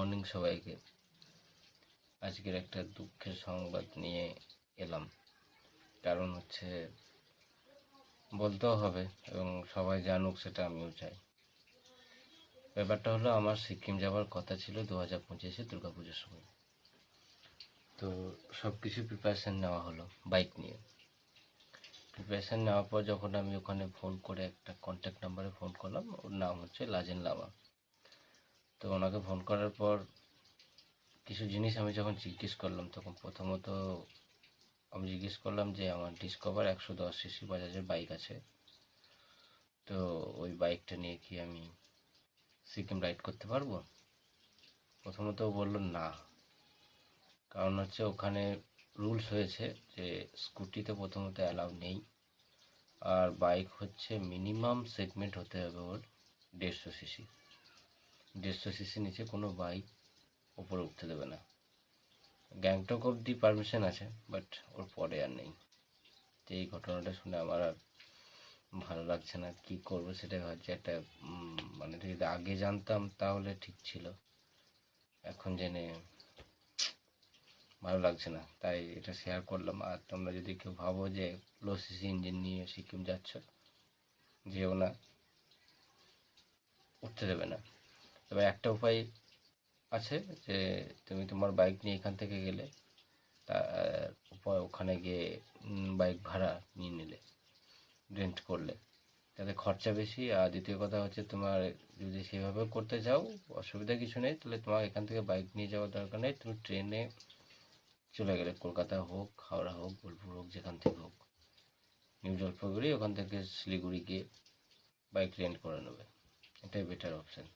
Morning সবাইকে। আজকের একটা দুঃখের সংবাদ নিয়ে এলাম, কারণ হচ্ছে বলতেও হবে এবং সবাই জানুক, সেটা আমিও চাই। ব্যাপারটা হলো, আমার সিকিম যাওয়ার কথা ছিল 2025-এ দুর্গাপুজোর সময়। তো সব কিছু প্রিপারেশান নেওয়া হলো বাইক নিয়ে। প্রিপারেশান নেওয়ার পর যখন আমি ওখানে ফোন করে একটা কন্ট্যাক্ট নাম্বারে ফোন করলাম, ওর নাম হচ্ছে লাজেন লামা। তো ওনাকে ফোন করার পর কিছু জিনিস আমি যখন জিজ্ঞেস করলাম, তখন প্রথমত আমি জিজ্ঞেস করলাম যে আমার ডিসকভার 110 সিসি বাজাজের বাইক আছে, তো ওই বাইকটা নিয়ে কি আমি সিকিম রাইড করতে পারবো? প্রথমত বললো না, কারণ হচ্ছে ওখানে রুলস হয়েছে যে স্কুটিতে প্রথমত অ্যালাউ নেই, আর বাইক হচ্ছে মিনিমাম সেগমেন্ট হতে হবে ওর 150 সিসি। 150 সিসি নিচে কোনো বাইক ওপরে উঠতে দেবে না। গ্যাংটক অবধি পারমিশন আছে, বাট ওর পরে আর নেই। তো এই ঘটনাটা শুনে আমার আর ভালো লাগছে না, কি করবো সেটাই ভাবছি। একটা মানে যদি আগে জানতাম তাহলে ঠিক ছিল, এখন জেনে ভালো লাগছে না, তাই এটা শেয়ার করলাম। আর তোমরা যদি কেউ ভাবো যে লো সিসি ইঞ্জিন নিয়ে সিকিম যাচ্ছ, যেও না, উঠতে দেবে না। তবে একটা উপায় আছে, যে তুমি তোমার বাইক নিয়ে এখান থেকে গেলে, তা ওখানে গিয়ে বাইক ভাড়া নিয়ে নিলে, রেন্ট করলে, তাতে খরচা বেশি। আর দ্বিতীয় কথা হচ্ছে, তোমার যদি সেভাবে করতে চাও অসুবিধা কিছু নেই, তাহলে তোমার এখান থেকে বাইক নিয়ে যাওয়ার দরকার নেই, তুমি ট্রেনে চলে গেলে, কলকাতা হোক, হাওড়া হোক, বোলপুর হোক, যেখান থেকে হোক, নিউ জলপাইগুড়ি, ওখান থেকে শিলিগুড়ি গিয়ে বাইক রেন্ট করে নেবে, এটাই বেটার অপশান।